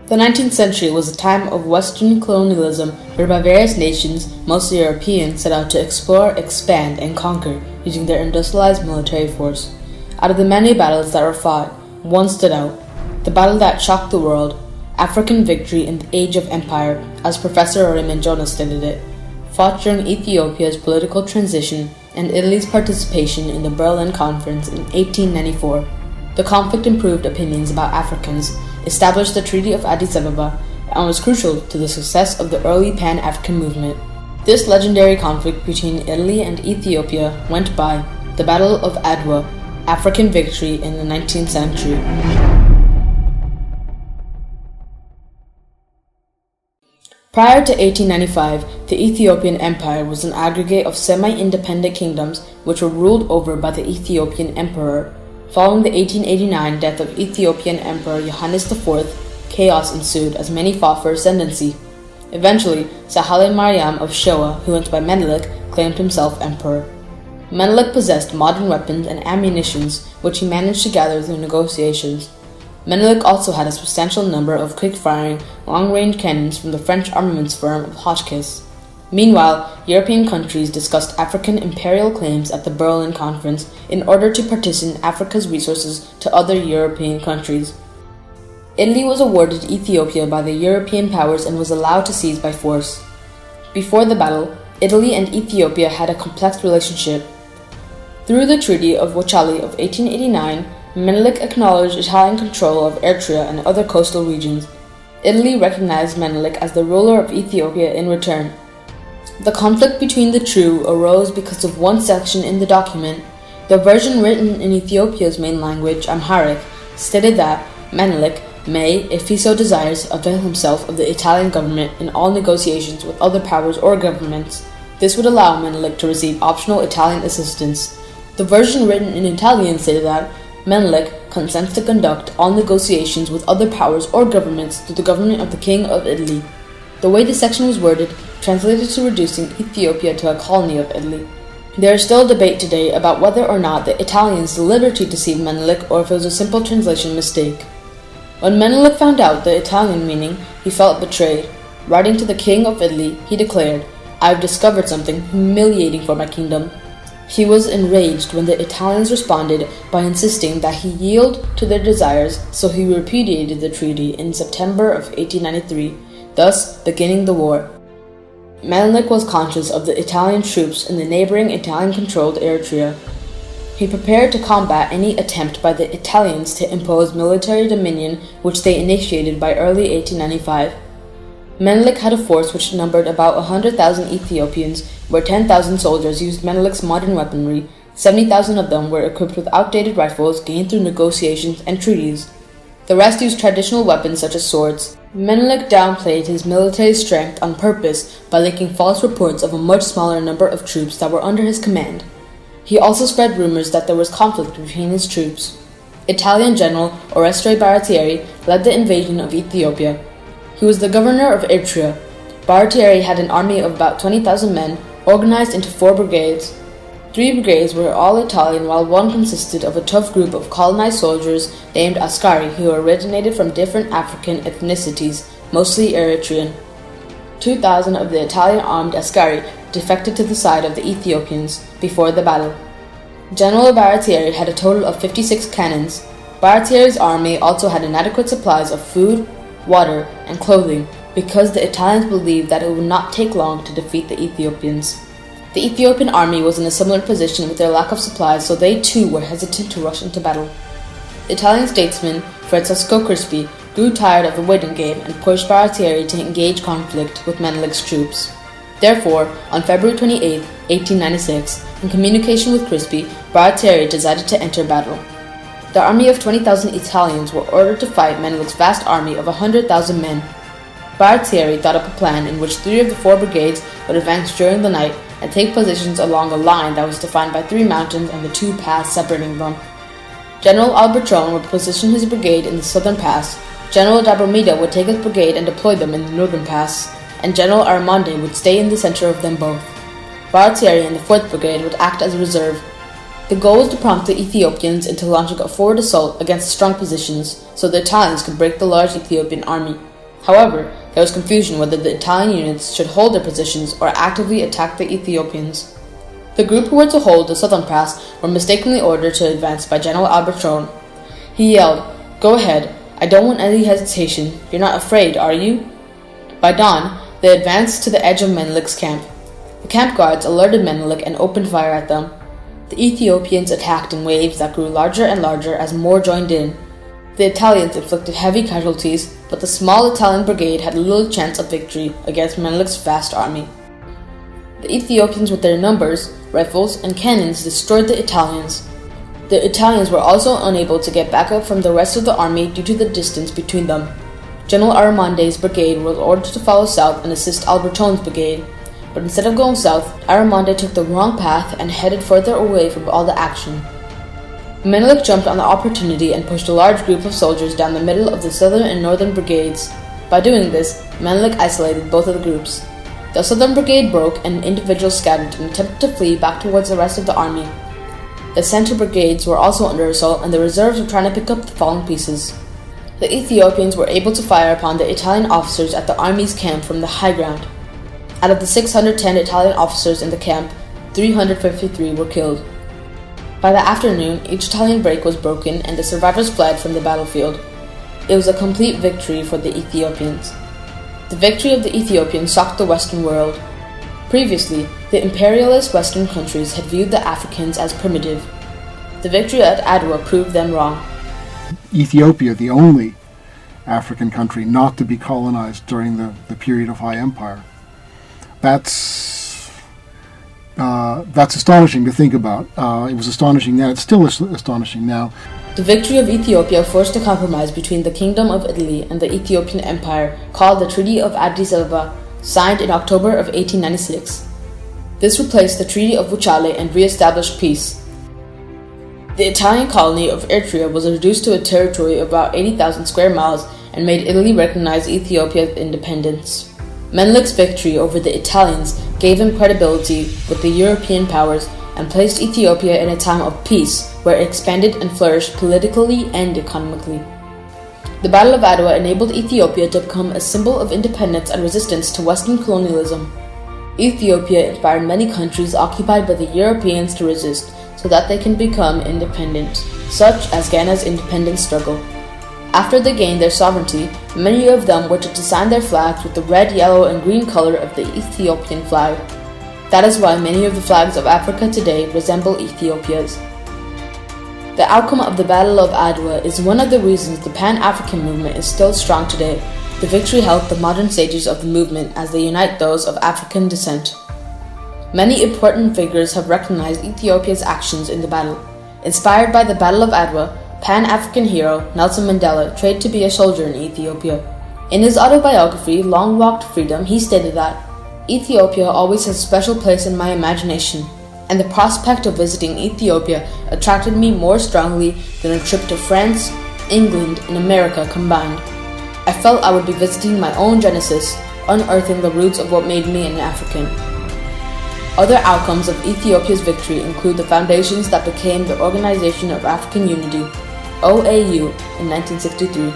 The 19th century was a time of Western colonialism whereby various nations, mostly European, set out to explore, expand, and conquer using their industrialized military force. Out of the many battles that were fought, one stood out. The battle that shocked the world, African victory in the Age of Empire, as Professor Raymond Jonas stated it, fought during Ethiopia's political transition and Italy's participation in the Berlin Conference in 1894. The conflict improved opinions about Africans, established the Treaty of Addis Ababa, and was crucial to the success of the early Pan-African movement. This legendary conflict between Italy and Ethiopia went by the Battle of Adwa, African victory in the 19th century. Prior to 1895, the Ethiopian Empire was an aggregate of semi-independent kingdoms which were ruled over by the Ethiopian Emperor. Following the 1889 death of Ethiopian Emperor Johannes IV, chaos ensued as many fought for ascendancy. Eventually, Sahle Mariam of Shoa, who went by Menelik, claimed himself emperor. Menelik possessed modern weapons and ammunitions, which he managed to gather through negotiations. Menelik also had a substantial number of quick-firing, long-range cannons from the French armaments firm of Hotchkiss. Meanwhile, European countries discussed African imperial claims at the Berlin Conference in order to partition Africa's resources to other European countries. Italy was awarded Ethiopia by the European powers and was allowed to seize by force. Before the battle, Italy and Ethiopia had a complex relationship. Through the Treaty of Wuchale of 1889, Menelik acknowledged Italian control of Eritrea and other coastal regions. Italy recognized Menelik as the ruler of Ethiopia in return. The conflict between the two arose because of one section in the document. The version written in Ethiopia's main language, Amharic, stated that Menelik may, if he so desires, avail himself of the Italian government in all negotiations with other powers or governments. This would allow Menelik to receive optional Italian assistance. The version written in Italian stated that Menelik consents to conduct all negotiations with other powers or governments through the government of the King of Italy. The way this section was worded translated to reducing Ethiopia to a colony of Italy. There is still debate today about whether or not the Italians deliberately deceived Menelik or if it was a simple translation mistake. When Menelik found out the Italian meaning, he felt betrayed. Writing to the King of Italy, he declared, "I have discovered something humiliating for my kingdom." He was enraged when the Italians responded by insisting that he yield to their desires, so he repudiated the treaty in September of 1893, thus beginning the war. Menelik was conscious of the Italian troops in the neighboring Italian-controlled Eritrea. He prepared to combat any attempt by the Italians to impose military dominion, which they initiated by early 1895. Menelik had a force which numbered about 100,000 Ethiopians, where 10,000 soldiers used Menelik's modern weaponry. 70,000 of them were equipped with outdated rifles gained through negotiations and treaties. The rest used traditional weapons such as swords. Menelik downplayed his military strength on purpose by leaking false reports of a much smaller number of troops that were under his command. He also spread rumors that there was conflict between his troops. Italian General Oreste Baratieri led the invasion of Ethiopia. He was the governor of Eritrea. Baratieri had an army of about 20,000 men, organized into 4 brigades. 3 brigades were all Italian, while one consisted of a tough group of colonized soldiers named Askari, who originated from different African ethnicities, mostly Eritrean. 2,000 of the Italian armed Askari defected to the side of the Ethiopians before the battle. General Baratieri had a total of 56 cannons. Baratieri's army also had inadequate supplies of food, water, and clothing because the Italians believed that it would not take long to defeat the Ethiopians. The Ethiopian army was in a similar position with their lack of supplies, so they too were hesitant to rush into battle. Italian statesman Francesco Crispi grew tired of the waiting game and pushed Baratieri to engage conflict with Menelik's troops. Therefore, on February 28, 1896, in communication with Crispi, Baratieri decided to enter battle. The army of 20,000 Italians were ordered to fight Menelik's vast army of 100,000 men. Baratieri thought up a plan in which 3 of the 4 brigades would advance during the night and take positions along a line that was defined by 3 mountains and the 2 paths separating them. General Albertron would position his brigade in the southern pass, General Dabromida would take his brigade and deploy them in the northern pass, and General Armande would stay in the center of them both. Baratieri and the 4th Brigade would act as a reserve. The goal was to prompt the Ethiopians into launching a forward assault against strong positions so the Italians could break the large Ethiopian army. However, there was confusion whether the Italian units should hold their positions or actively attack the Ethiopians. The group who were to hold the southern pass were mistakenly ordered to advance by General Abel. He yelled, "Go ahead, I don't want any hesitation, you're not afraid, are you?" By dawn, they advanced to the edge of Menelik's camp. The camp guards alerted Menelik and opened fire at them. The Ethiopians attacked in waves that grew larger and larger as more joined in. The Italians inflicted heavy casualties, but the small Italian brigade had little chance of victory against Menelik's vast army. The Ethiopians with their numbers, rifles, and cannons destroyed the Italians. The Italians were also unable to get backup from the rest of the army due to the distance between them. General Aramande's brigade was ordered to follow south and assist Albertone's brigade, but instead of going south, Aramande took the wrong path and headed further away from all the action. Menelik jumped on the opportunity and pushed a large group of soldiers down the middle of the southern and northern brigades. By doing this, Menelik isolated both of the groups. The southern brigade broke and individuals scattered and attempted to flee back towards the rest of the army. The center brigades were also under assault and the reserves were trying to pick up the fallen pieces. The Ethiopians were able to fire upon the Italian officers at the army's camp from the high ground. Out of the 610 Italian officers in the camp, 353 were killed. By the afternoon, each Italian break was broken and the survivors fled from the battlefield. It was a complete victory for the Ethiopians. The victory of the Ethiopians shocked the Western world. Previously, the imperialist Western countries had viewed the Africans as primitive. The victory at Adwa proved them wrong. Ethiopia, the only African country not to be colonized during the period of high empire. That's astonishing to think about. It was astonishing then, it's still astonishing now. The victory of Ethiopia forced a compromise between the Kingdom of Italy and the Ethiopian Empire called the Treaty of Addis Ababa, signed in October of 1896. This replaced the Treaty of Wuchale and re-established peace. The Italian colony of Eritrea was reduced to a territory of about 80,000 square miles and made Italy recognize Ethiopia's independence. Menelik's victory over the Italians gave him credibility with the European powers and placed Ethiopia in a time of peace where it expanded and flourished politically and economically. The Battle of Adwa enabled Ethiopia to become a symbol of independence and resistance to Western colonialism. Ethiopia inspired many countries occupied by the Europeans to resist so that they can become independent, such as Ghana's independence struggle. After they gained their sovereignty, many of them were to design their flags with the red, yellow, and green color of the Ethiopian flag. That is why many of the flags of Africa today resemble Ethiopia's. The outcome of the Battle of Adwa is one of the reasons the Pan-African movement is still strong today. The victory helped the modern stages of the movement as they unite those of African descent. Many important figures have recognized Ethiopia's actions in the battle. Inspired by the Battle of Adwa, Pan-African hero Nelson Mandela trained to be a soldier in Ethiopia. In his autobiography, Long Walk to Freedom, he stated that, "Ethiopia always has a special place in my imagination, and the prospect of visiting Ethiopia attracted me more strongly than a trip to France, England, and America combined. I felt I would be visiting my own genesis, unearthing the roots of what made me an African." Other outcomes of Ethiopia's victory include the foundations that became the Organization of African Unity, OAU, in 1963.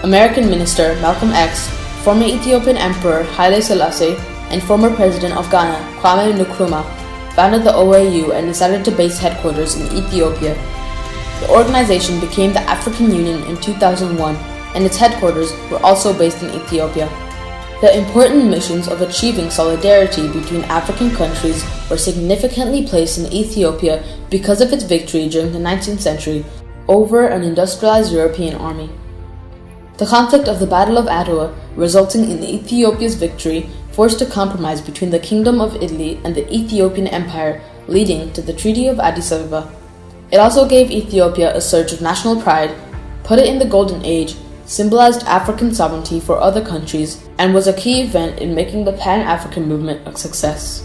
American Minister Malcolm X, former Ethiopian Emperor Haile Selassie, and former President of Ghana, Kwame Nkrumah, founded the OAU and decided to base headquarters in Ethiopia. The organization became the African Union in 2001, and its headquarters were also based in Ethiopia. The important missions of achieving solidarity between African countries were significantly placed in Ethiopia because of its victory during the 19th century over an industrialized European army. The conflict of the Battle of Adwa, resulting in Ethiopia's victory, forced a compromise between the Kingdom of Italy and the Ethiopian Empire, leading to the Treaty of Addis Ababa. It also gave Ethiopia a surge of national pride, put it in the Golden Age, symbolized African sovereignty for other countries, and was a key event in making the Pan-African movement a success.